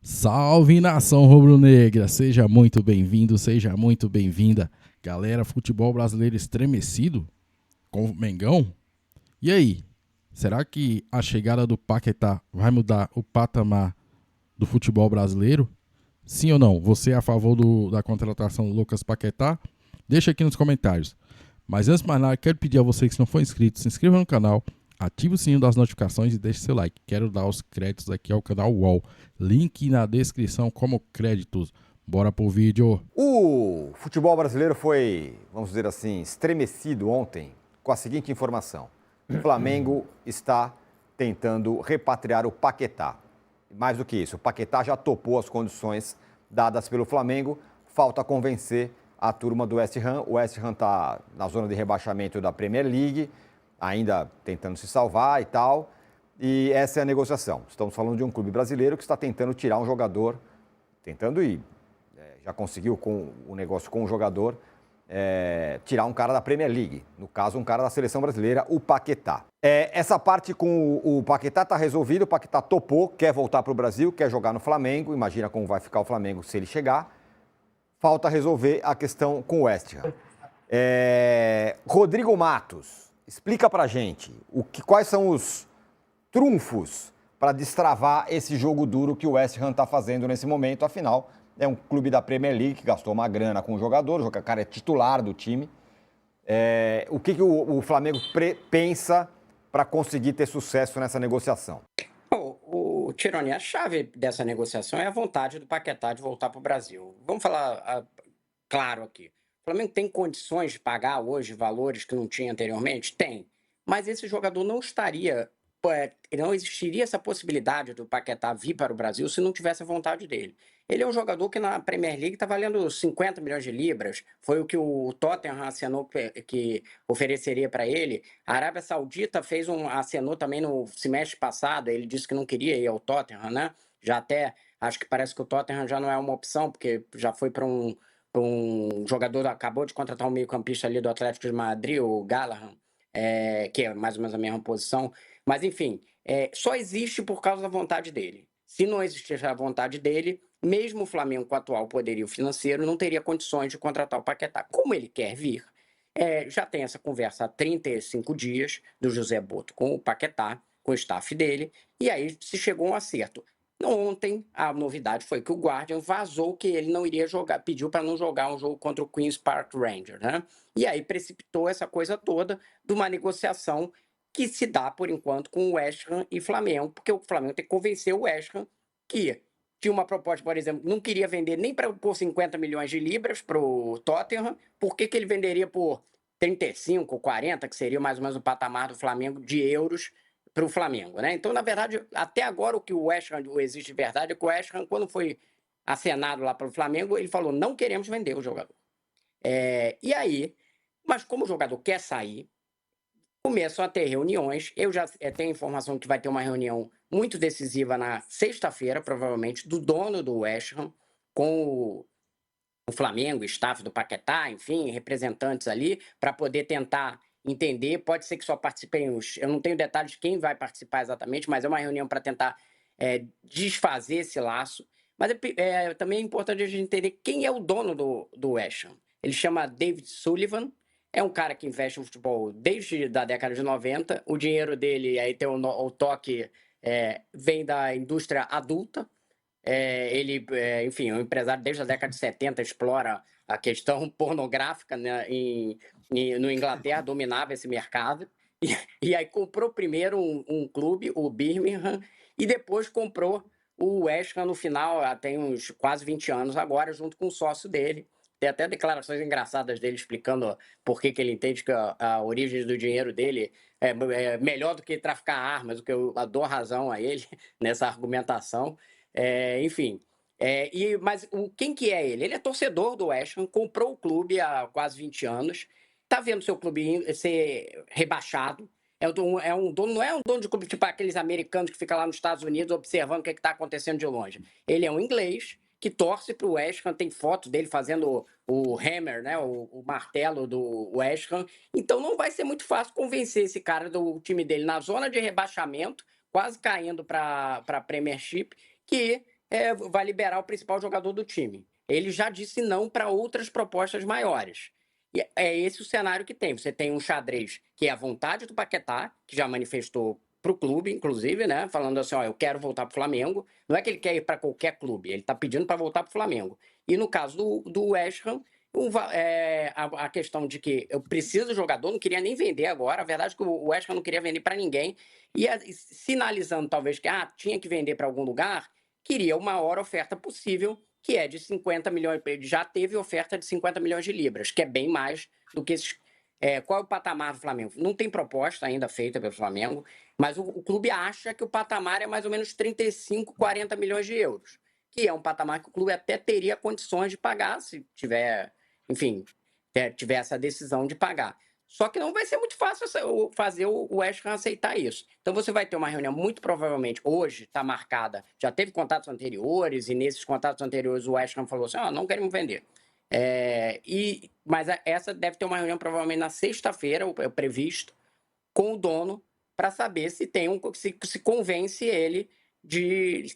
Salve nação rubro-negra, seja muito bem-vindo, seja muito bem-vinda. Galera, futebol brasileiro estremecido com o Mengão? E aí, será que a chegada do Paquetá vai mudar o patamar do futebol brasileiro? Sim ou não? Você é a favor da contratação do Lucas Paquetá? Deixa aqui nos comentários. Mas antes de mais nada, quero pedir a você que se não for inscrito, se inscreva no canal, ative o sininho das notificações e deixe seu like. Quero dar os créditos aqui ao canal UOL. Link na descrição como créditos. Bora pro vídeo. O futebol brasileiro foi, vamos dizer assim, estremecido ontem com a seguinte informação. O Flamengo está tentando repatriar o Paquetá. Mais do que isso, o Paquetá já topou as condições dadas pelo Flamengo. Falta convencer a turma do West Ham. O West Ham está na zona de rebaixamento da Premier League, ainda tentando se salvar e tal. E essa é a negociação. Estamos falando de um clube brasileiro que está tentando tirar um jogador, tentando ir, já conseguiu com o negócio com o jogador, tirar um cara da Premier League, no caso um cara da seleção brasileira, o Paquetá. Essa parte com o Paquetá está resolvida, o Paquetá topou, quer voltar para o Brasil, quer jogar no Flamengo, imagina como vai ficar o Flamengo se ele chegar. Falta resolver a questão com o West Ham. Rodrigo Matos, explica pra gente quais são os trunfos para destravar esse jogo duro que o West Ham está fazendo nesse momento. Afinal, é um clube da Premier League que gastou uma grana com o jogador, o cara é titular do time. O que o Flamengo pensa para conseguir ter sucesso nessa negociação? O Tironi, a chave dessa negociação é a vontade do Paquetá de voltar para o Brasil. Vamos falar claro aqui. O Flamengo tem condições de pagar hoje valores que não tinha anteriormente? Tem. Mas esse jogador não estaria. Não existiria essa possibilidade do Paquetá vir para o Brasil se não tivesse a vontade dele. Ele é um jogador que na Premier League está valendo 50 milhões de libras. Foi o que o Tottenham assinou que ofereceria para ele. A Arábia Saudita acenou também no semestre passado. Ele disse que não queria ir ao Tottenham, né? Já até, acho que parece que o Tottenham já não é uma opção, porque já foi para um jogador, acabou de contratar um meio-campista ali do Atlético de Madrid, o Gallagher, que é mais ou menos a mesma posição. Mas, enfim, só existe por causa da vontade dele. Se não existisse a vontade dele, mesmo o Flamengo com o atual poderio financeiro não teria condições de contratar o Paquetá. Como ele quer vir, já tem essa conversa há 35 dias do José Boto com o Paquetá, com o staff dele, e aí se chegou a um acerto. Ontem, a novidade foi que o Guardian vazou que ele não iria jogar, pediu para não jogar um jogo contra o Queen's Park Rangers, né? E aí precipitou essa coisa toda de uma negociação que se dá, por enquanto, com o West Ham e Flamengo, porque o Flamengo tem que convencer o West Ham que tinha uma proposta, por exemplo, não queria vender nem por 50 milhões de libras para o Tottenham, por que ele venderia por 35, 40, que seria mais ou menos o patamar do Flamengo, de euros para o Flamengo, né? Então, na verdade, até agora o que o West Ham existe de verdade é que o West Ham, quando foi acenado lá para o Flamengo, ele falou, não queremos vender o jogador. E aí, mas como o jogador quer sair, começam a ter reuniões. Eu já tenho informação que vai ter uma reunião muito decisiva na sexta-feira, provavelmente, do dono do West Ham, com o Flamengo, staff do Paquetá, enfim, representantes ali, para poder tentar entender. Pode ser que só participem eu não tenho detalhes de quem vai participar exatamente, mas é uma reunião para tentar desfazer esse laço. Mas também é importante a gente entender quem é o dono do West Ham. Ele chama David Sullivan, é um cara que investe no futebol desde a década de 90. O dinheiro dele, aí tem o toque, vem da indústria adulta. Ele, enfim, é um empresário desde a década de 70, explora a questão pornográfica, né, no Inglaterra, dominava esse mercado. E aí comprou primeiro um clube, o Birmingham, e depois comprou o West Ham no final, tem uns quase 20 anos agora, junto com o sócio dele. Tem até declarações engraçadas dele explicando por que ele entende que a origem do dinheiro dele é melhor do que traficar armas, o que eu dou razão a ele nessa argumentação. Enfim, mas quem que é ele? Ele é torcedor do West Ham, comprou o clube há quase 20 anos, está vendo seu clube ser rebaixado. Não é um dono de clube tipo aqueles americanos que ficam lá nos Estados Unidos observando o que está acontecendo de longe. Ele é um inglês que torce para o West Ham, tem foto dele fazendo o hammer, né, o martelo do West Ham. Então não vai ser muito fácil convencer esse cara do time dele na zona de rebaixamento, quase caindo para a Premiership, que vai liberar o principal jogador do time. Ele já disse não para outras propostas maiores. E é esse o cenário que tem. Você tem um xadrez que é a vontade do Paquetá, que já manifestou para o clube, inclusive, né? Falando assim, ó, eu quero voltar para o Flamengo. Não é que ele quer ir para qualquer clube, ele está pedindo para voltar para o Flamengo. E no caso do West Ham, a questão de que eu preciso do jogador, não queria nem vender agora. A verdade é que o West Ham não queria vender para ninguém. E sinalizando talvez que tinha que vender para algum lugar, queria uma maior oferta possível, que é de 50 milhões. Já teve oferta de 50 milhões de libras, que é bem mais do que esses. Qual é o patamar do Flamengo? Não tem proposta ainda feita pelo Flamengo, mas o clube acha que o patamar é mais ou menos 35, 40 milhões de euros, que é um patamar que o clube até teria condições de pagar, se tiver, enfim, tiver essa decisão de pagar. Só que não vai ser muito fácil fazer o West Ham aceitar isso. Então você vai ter uma reunião, muito provavelmente, hoje está marcada, já teve contatos anteriores, e nesses contatos anteriores o West Ham falou assim, não queremos vender. Mas essa deve ter uma reunião provavelmente na sexta-feira, previsto, com o dono, para saber se se convence ele de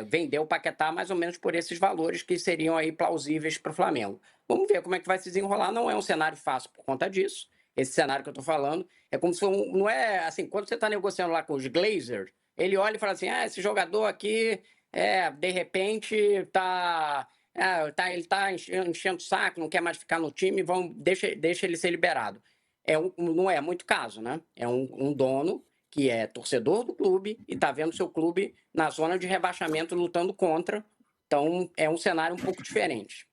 vender o Paquetá mais ou menos por esses valores que seriam aí plausíveis para o Flamengo. Vamos ver como é que vai se desenrolar. Não é um cenário fácil por conta disso. Esse cenário que eu estou falando é como se não é assim, quando você está negociando lá com os Glazers, ele olha e fala assim, esse jogador aqui, de repente, ele está enchendo o saco, não quer mais ficar no time, deixa ele ser liberado. Não é muito caso, né? É um dono que é torcedor do clube e está vendo seu clube na zona de rebaixamento lutando contra. Então, é um cenário um pouco diferente.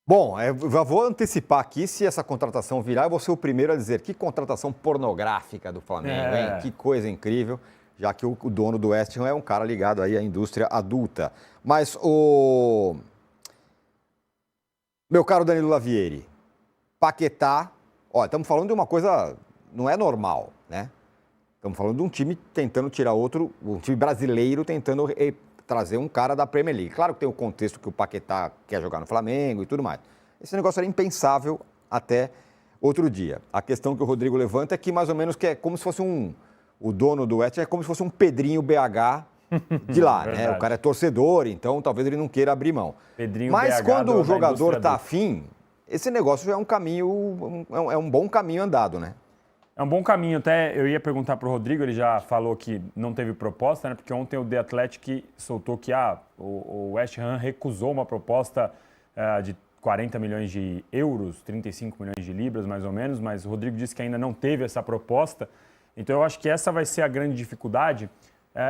Bom, eu já vou antecipar aqui, se essa contratação virar, eu vou ser o primeiro a dizer que contratação pornográfica do Flamengo, hein? Que coisa incrível, já que o dono do West Ham é um cara ligado aí à indústria adulta. Mas meu caro Danilo Lavieri, Paquetá, estamos falando de uma coisa, não é normal, né? Estamos falando de um time tentando tirar um time brasileiro tentando trazer um cara da Premier League. Claro que tem o contexto que o Paquetá quer jogar no Flamengo e tudo mais. Esse negócio era impensável até outro dia. A questão que o Rodrigo levanta é que mais ou menos que é como se fosse o dono do West é como se fosse um Pedrinho BH de lá, né? O cara é torcedor, então talvez ele não queira abrir mão. Mas quando o jogador está afim, esse negócio já é um caminho, é um bom caminho andado, né? É um bom caminho. Até eu ia perguntar para o Rodrigo, ele já falou que não teve proposta, né? Porque ontem o The Athletic soltou que o West Ham recusou uma proposta de 40 milhões de euros, 35 milhões de libras mais ou menos, mas o Rodrigo disse que ainda não teve essa proposta. Então eu acho que essa vai ser a grande dificuldade.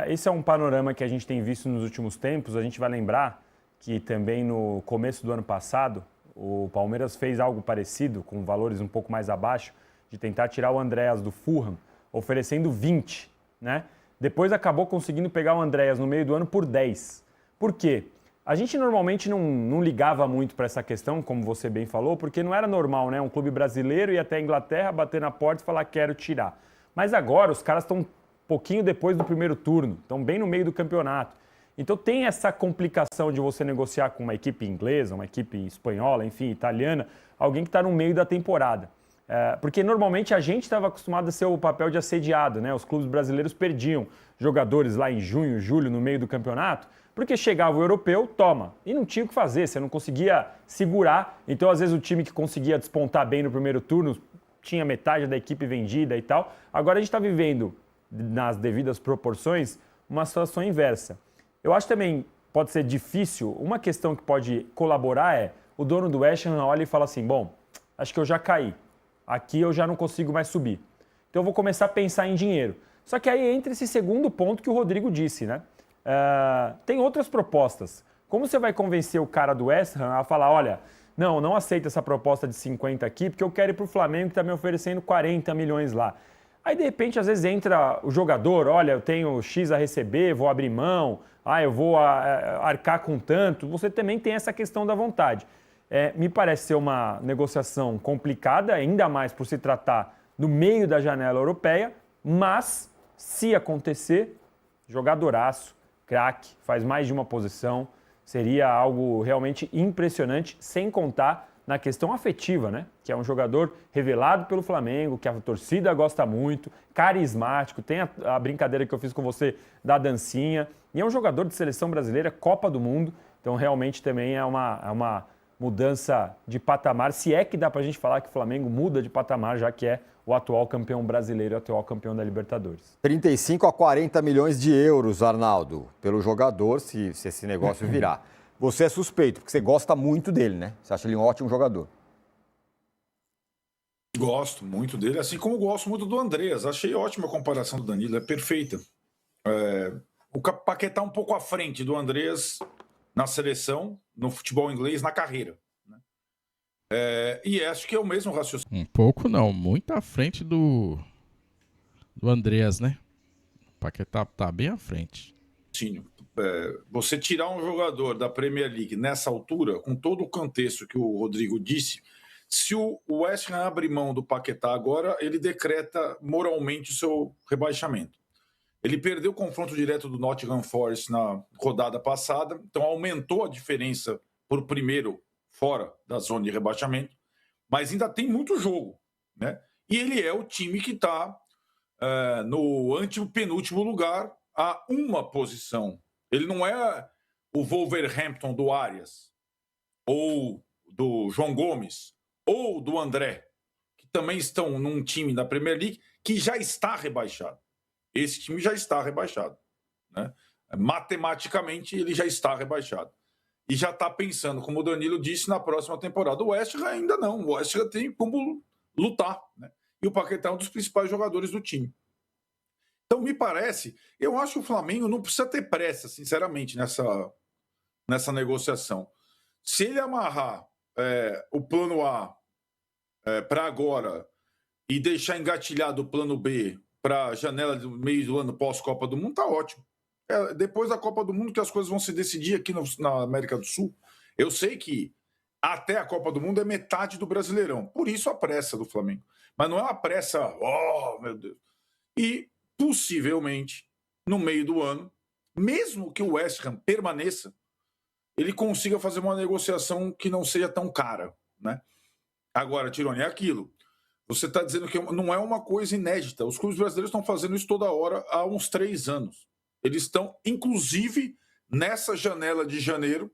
Esse é um panorama que a gente tem visto nos últimos tempos. A gente vai lembrar que também no começo do ano passado o Palmeiras fez algo parecido, com valores um pouco mais abaixo, de tentar tirar o Andréas do Fulham, oferecendo 20, né? Depois acabou conseguindo pegar o Andréas no meio do ano por 10. Por quê? A gente normalmente não ligava muito para essa questão, como você bem falou, porque não era normal, né? Um clube brasileiro ir até a Inglaterra, bater na porta e falar, quero tirar. Mas agora os caras estão um pouquinho depois do primeiro turno, estão bem no meio do campeonato. Então tem essa complicação de você negociar com uma equipe inglesa, uma equipe espanhola, enfim, italiana, alguém que está no meio da temporada. Porque normalmente a gente estava acostumado a ser o papel de assediado, né? Os clubes brasileiros perdiam jogadores lá em junho, julho, no meio do campeonato, porque chegava o europeu, toma, e não tinha o que fazer, você não conseguia segurar. Então, às vezes, o time que conseguia despontar bem no primeiro turno tinha metade da equipe vendida e tal. Agora a gente está vivendo, nas devidas proporções, uma situação inversa. Eu acho também, pode ser difícil, uma questão que pode colaborar é o dono do West Ham olha e fala assim, bom, acho que eu já caí. Aqui eu já não consigo mais subir. Então eu vou começar a pensar em dinheiro. Só que aí entra esse segundo ponto que o Rodrigo disse, né? Tem outras propostas. Como você vai convencer o cara do West Ham a falar, olha, não aceito essa proposta de 50 aqui, porque eu quero ir para o Flamengo que está me oferecendo 40 milhões lá. Aí, de repente, às vezes entra o jogador, olha, eu tenho X a receber, vou abrir mão, eu vou arcar com tanto. Você também tem essa questão da vontade. Me parece ser uma negociação complicada, ainda mais por se tratar do meio da janela europeia, mas, se acontecer, jogadoraço, craque, faz mais de uma posição, seria algo realmente impressionante, sem contar na questão afetiva, né? Que é um jogador revelado pelo Flamengo, que a torcida gosta muito, carismático, tem a brincadeira que eu fiz com você da dancinha, e é um jogador de seleção brasileira, Copa do Mundo, então realmente também é uma mudança de patamar, se é que dá pra gente falar que o Flamengo muda de patamar, já que é o atual campeão brasileiro, o atual campeão da Libertadores. 35 a 40 milhões de euros, Arnaldo, pelo jogador, se esse negócio virar. Você é suspeito, porque você gosta muito dele, né? Você acha ele um ótimo jogador. Gosto muito dele, assim como gosto muito do Andreas. Achei ótima a comparação do Danilo, é perfeita. O Paquetá um pouco à frente do Andreas na seleção, no futebol inglês, na carreira. Né? E acho que é o mesmo raciocínio. Um pouco não, muito à frente do Andreas, né? O Paquetá tá bem à frente. Você tirar um jogador da Premier League nessa altura, com todo o contexto que o Rodrigo disse, se o West Ham abrir mão do Paquetá agora, ele decreta moralmente o seu rebaixamento. Ele perdeu o confronto direto do Nottingham Forest na rodada passada, então aumentou a diferença por primeiro fora da zona de rebaixamento, mas ainda tem muito jogo, né? E ele é o time que está no antepenúltimo lugar a uma posição. Ele não é o Wolverhampton do Arias, ou do João Gomes, ou do André, que também estão num time da Premier League que já está rebaixado. Esse time já está rebaixado. Né? Matematicamente, ele já está rebaixado. E já está pensando, como o Danilo disse, na próxima temporada. O West Ham ainda não. O West Ham tem como lutar. Né? E o Paquetá é um dos principais jogadores do time. Então, me parece, eu acho que o Flamengo não precisa ter pressa, sinceramente, nessa negociação. Se ele amarrar o plano A para agora e deixar engatilhado o plano B para a janela do meio do ano pós-Copa do Mundo, tá ótimo. Depois da Copa do Mundo que as coisas vão se decidir aqui na América do Sul. Eu sei que até a Copa do Mundo é metade do Brasileirão. Por isso a pressa do Flamengo. Mas não é uma pressa, oh, meu Deus. E possivelmente, no meio do ano, mesmo que o West Ham permaneça, ele consiga fazer uma negociação que não seja tão cara, né? Agora, Tironi, é aquilo. Você está dizendo que não é uma coisa inédita. Os clubes brasileiros estão fazendo isso toda hora há uns 3 anos. Eles estão, inclusive, nessa janela de janeiro,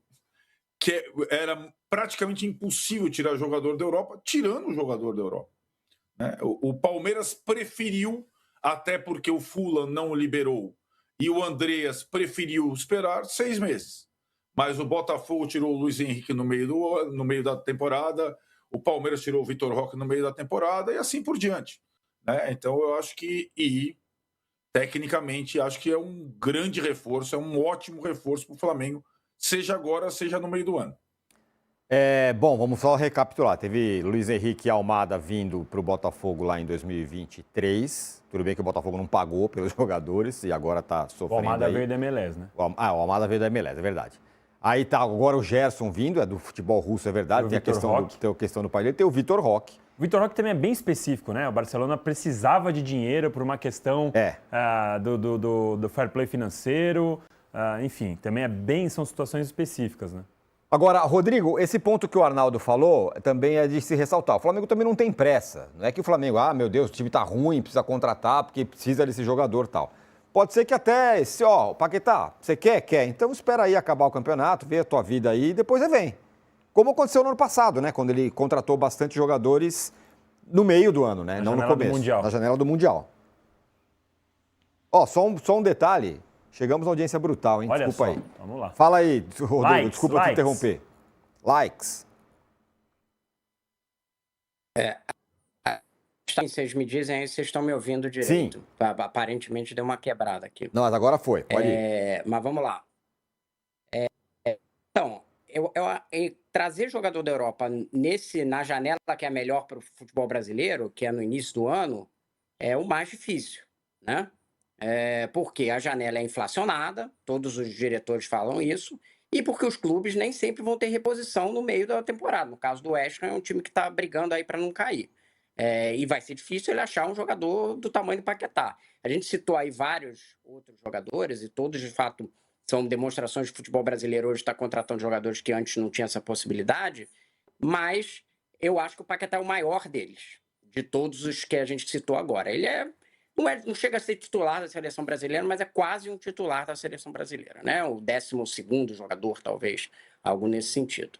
que era praticamente impossível tirar jogador da Europa, tirando o jogador da Europa. Né? O Palmeiras preferiu, até porque o Fulham não liberou, e o Andreas preferiu esperar 6 meses. Mas o Botafogo tirou o Luiz Henrique no meio da temporada, o Palmeiras tirou o Vitor Roque no meio da temporada e assim por diante. Né? Então eu acho que, tecnicamente, acho que é um grande reforço, é um ótimo reforço para o Flamengo, seja agora, seja no meio do ano. Bom, vamos só recapitular. Teve Luiz Henrique e Almada vindo para o Botafogo lá em 2023. Tudo bem que o Botafogo não pagou pelos jogadores e agora está sofrendo. O Almada aí. veio da MLS, né? O Almada veio da MLS, é verdade. Aí tá agora o Gerson vindo, é do futebol russo, é verdade. Tem a questão do pai dele, tem o Vitor Roque. O Vitor Roque também é bem específico, né? O Barcelona precisava de dinheiro por uma questão do fair play financeiro. Enfim, também são situações específicas, né? Agora, Rodrigo, esse ponto que o Arnaldo falou também é de se ressaltar. O Flamengo também não tem pressa. Não é que o Flamengo, meu Deus, o time tá ruim, precisa contratar porque precisa desse jogador e tal. Pode ser que até, Paquetá, você quer? Quer. Então espera aí acabar o campeonato, vê a tua vida aí e depois vem. Como aconteceu no ano passado, né? Quando ele contratou bastante jogadores no meio do ano, né? Não no começo. Na janela do Mundial. Só um detalhe. Chegamos à audiência brutal, hein? Olha Desculpa só, aí. Vamos lá. Fala aí, Rodrigo. Likes, Desculpa te interromper. Likes. Vocês me dizem aí se vocês estão me ouvindo direito. Sim. Aparentemente deu uma quebrada aqui. Não, mas agora foi. Pode ir. Mas vamos lá. Então, trazer jogador da Europa na janela que é a melhor para o futebol brasileiro, que é no início do ano, é o mais difícil, né? Porque a janela é inflacionada, todos os diretores falam isso, e porque os clubes nem sempre vão ter reposição no meio da temporada. No caso do West Ham, é um time que está brigando aí para não cair. E vai ser difícil ele achar um jogador do tamanho do Paquetá. A gente citou aí vários outros jogadores, e todos, de fato, são demonstrações de futebol brasileiro hoje está contratando jogadores que antes não tinha essa possibilidade, mas eu acho que o Paquetá é o maior deles, de todos os que a gente citou agora. Ele não chega a ser titular da seleção brasileira, mas é quase um titular da seleção brasileira, né? O 12º jogador, talvez, algo nesse sentido.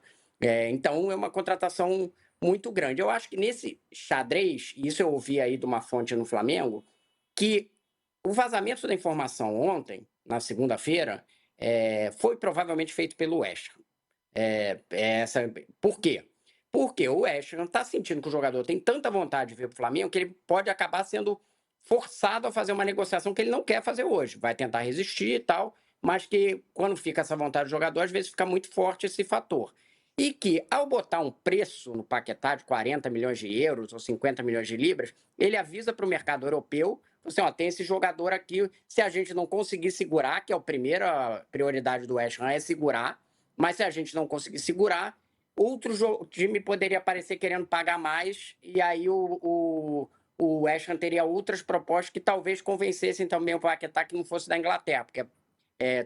Então, é uma contratação muito grande. Eu acho que nesse xadrez, e isso eu ouvi aí de uma fonte no Flamengo, que o vazamento da informação ontem, na segunda-feira, foi provavelmente feito pelo West Ham. Por quê? Porque o West Ham está sentindo que o jogador tem tanta vontade de vir para o Flamengo que ele pode acabar sendo forçado a fazer uma negociação que ele não quer fazer hoje. Vai tentar resistir e tal, mas que quando fica essa vontade do jogador, às vezes fica muito forte esse fator. E que, ao botar um preço no Paquetá de 40 milhões de euros ou 50 milhões de libras, ele avisa para o mercado europeu, assim, tem esse jogador aqui, se a gente não conseguir segurar, que é a primeira prioridade do West Ham, é segurar, mas se a gente não conseguir segurar, outro time poderia aparecer querendo pagar mais, e aí o West Ham teria outras propostas que talvez convencessem também o Paquetá que não fosse da Inglaterra, porque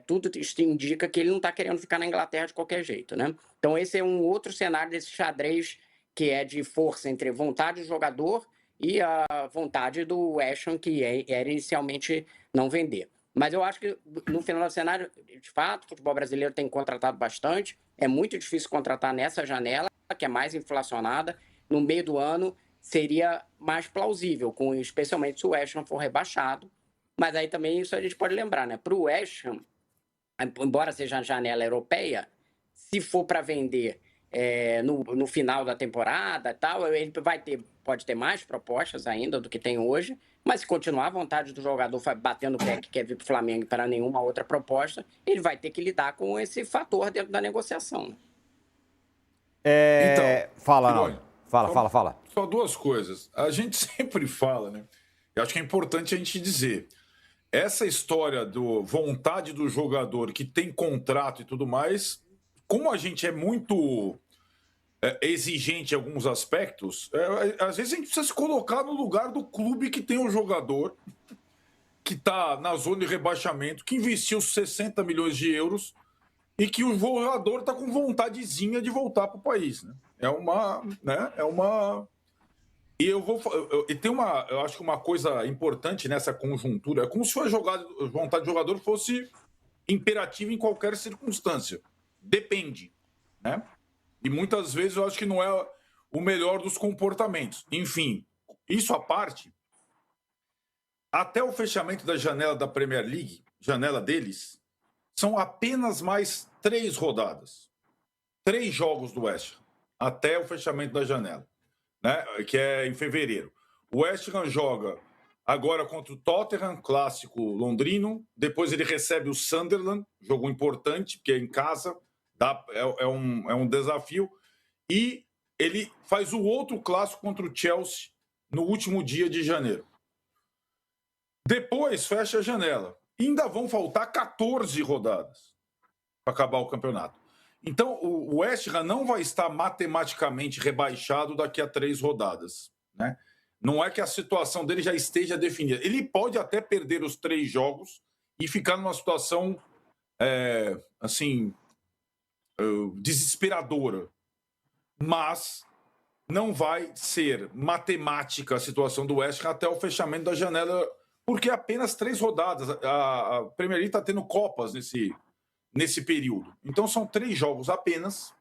tudo isso indica que ele não está querendo ficar na Inglaterra de qualquer jeito, né? Então esse é um outro cenário desse xadrez que é de força entre vontade do jogador e a vontade do West Ham, que era inicialmente não vender. Mas eu acho que no final do cenário, de fato, o futebol brasileiro tem contratado bastante, é muito difícil contratar nessa janela, que é mais inflacionada, no meio do ano seria mais plausível, especialmente se o West Ham for rebaixado. Mas aí também isso a gente pode lembrar, né? Para o West Ham, embora seja a janela europeia, se for para vender no final da temporada e tal, ele pode ter mais propostas ainda do que tem hoje, mas se continuar a vontade do jogador batendo o pé que quer vir para o Flamengo para nenhuma outra proposta, ele vai ter que lidar com esse fator dentro da negociação. Então, fala. Só duas coisas. A gente sempre fala, né? Eu acho que é importante a gente dizer. Essa história do vontade do jogador que tem contrato e tudo mais, como a gente é muito exigente em alguns aspectos, às vezes a gente precisa se colocar no lugar do clube que tem o jogador que está na zona de rebaixamento, que investiu 60 milhões de euros e que o jogador está com vontadezinha de voltar para o país. Né? E eu acho que uma coisa importante nessa conjuntura é como se a vontade do jogador fosse imperativa em qualquer circunstância. Depende, né? E muitas vezes eu acho que não é o melhor dos comportamentos. Enfim, isso à parte, até o fechamento da janela da Premier League, janela deles, são apenas mais 3 rodadas. 3 jogos do West Ham, até o fechamento da janela. Né, que é em fevereiro. O West Ham joga agora contra o Tottenham, clássico londrino. Depois ele recebe o Sunderland, jogo importante, porque é em casa, é um desafio. E ele faz o outro clássico contra o Chelsea no último dia de janeiro. Depois fecha a janela. E ainda vão faltar 14 rodadas para acabar o campeonato. Então, o West Ham não vai estar matematicamente rebaixado daqui a 3 rodadas. Né? Não é que a situação dele já esteja definida. Ele pode até perder os 3 jogos e ficar numa situação, desesperadora. Mas não vai ser matemática a situação do West Ham até o fechamento da janela, porque é apenas 3 rodadas. A Premier League está tendo Copas nesse período. Então são 3 jogos apenas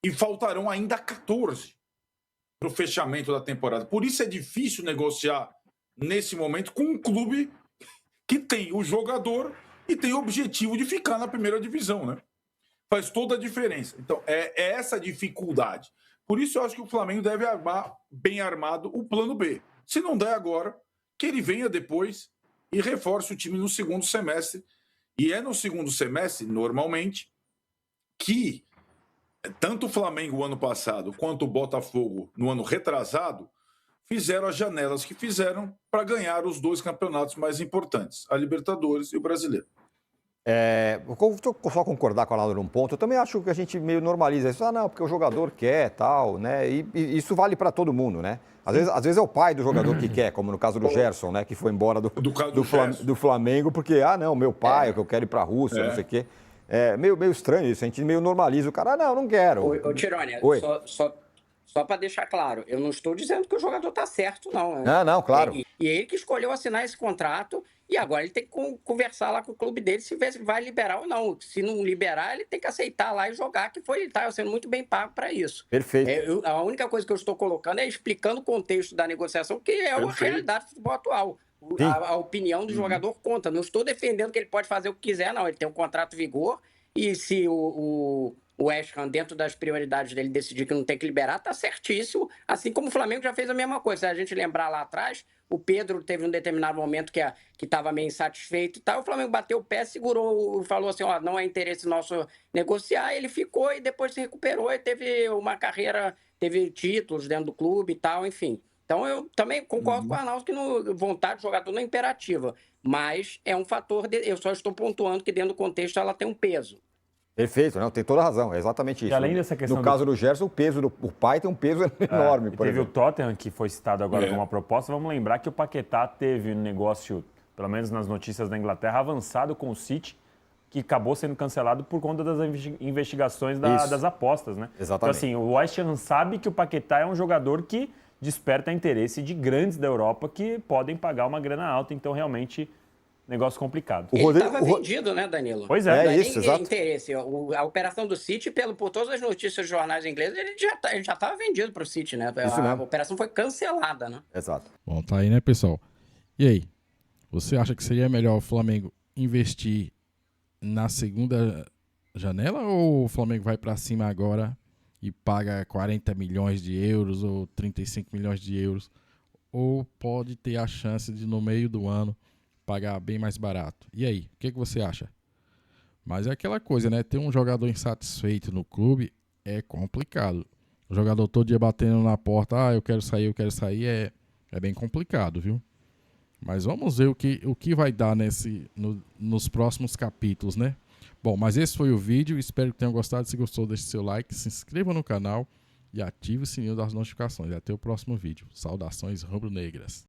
e faltarão ainda 14 para o fechamento da temporada. Por isso é difícil negociar nesse momento com um clube que tem o jogador e tem o objetivo de ficar na primeira divisão, né? Faz toda a diferença. Então é essa dificuldade. Por isso eu acho que o Flamengo deve armar bem armado o plano B. Se não der agora, que ele venha depois e reforce o time no segundo semestre. E é no segundo semestre, normalmente, que tanto o Flamengo o ano passado quanto o Botafogo no ano retrasado fizeram as janelas que fizeram para ganhar os 2 campeonatos mais importantes, a Libertadores e o Brasileiro. Vou só concordar com a Laura num ponto. Eu também acho que a gente meio normaliza isso. Não, porque o jogador quer, tal, né? E isso vale para todo mundo, né? Às vezes é o pai do jogador que quer, como no caso do Gerson, né? Que foi embora do Flamengo porque, não, meu pai, que eu quero ir para a Rússia, não sei o quê. meio estranho isso, a gente meio normaliza o cara, não quero. Ô Tironi, Oi. só para deixar claro, eu não estou dizendo que o jogador está certo, não. Não, claro. E ele que escolheu assinar esse contrato e agora ele tem que conversar lá com o clube dele se vai liberar ou não. Se não liberar, ele tem que aceitar lá e jogar, que ele está sendo muito bem pago para isso. Perfeito. A única coisa que eu estou colocando é explicando o contexto da negociação, que é a realidade do futebol atual. A opinião do jogador conta. Não estou defendendo que ele pode fazer o que quiser, não. Ele tem um contrato em vigor e se o West Ham, dentro das prioridades dele, decidir que não tem que liberar, tá certíssimo. Assim como o Flamengo já fez a mesma coisa. Se a gente lembrar lá atrás, o Pedro teve um determinado momento que estava meio insatisfeito e tal. O Flamengo bateu o pé, segurou, falou assim: ó, não é interesse nosso negociar. Ele ficou e depois se recuperou e teve uma carreira, teve títulos dentro do clube e tal, enfim. Então, eu também concordo com o Arnaldo que vontade do jogador não é imperativa, mas é um fator, eu só estou pontuando que dentro do contexto ela tem um peso. Perfeito, não, tem toda a razão, é exatamente isso. E além dessa questão no caso do Gerson, o pai tem um peso enorme. Por exemplo. O Tottenham, que foi citado agora como uma proposta, vamos lembrar que o Paquetá teve um negócio, pelo menos nas notícias da Inglaterra, avançado com o City, que acabou sendo cancelado por conta das investigações das apostas, né? Exatamente. Então, assim, o West Ham sabe que o Paquetá é um jogador que desperta interesse de grandes da Europa que podem pagar uma grana alta, então realmente negócio complicado. Ele estava vendido, né, Danilo? Pois é. É isso, exato. Interesse. A operação do City, por todas as notícias dos jornais ingleses, ele já estava vendido para o City, né? A operação foi cancelada, né? Exato. Bom, tá aí, né, pessoal? E aí? Você acha que seria melhor o Flamengo investir na segunda janela ou o Flamengo vai para cima agora e paga 40 milhões de euros ou 35 milhões de euros? Ou pode ter a chance de, no meio do ano, pagar bem mais barato? E aí, o que você acha? Mas é aquela coisa, né? Ter um jogador insatisfeito no clube é complicado. O jogador todo dia batendo na porta, eu quero sair, é bem complicado, viu? Mas vamos ver o que vai dar nos próximos capítulos, né? Bom, mas esse foi o vídeo, espero que tenham gostado. Se gostou, deixe seu like, se inscreva no canal e ative o sininho das notificações. Até o próximo vídeo. Saudações rubro-negras.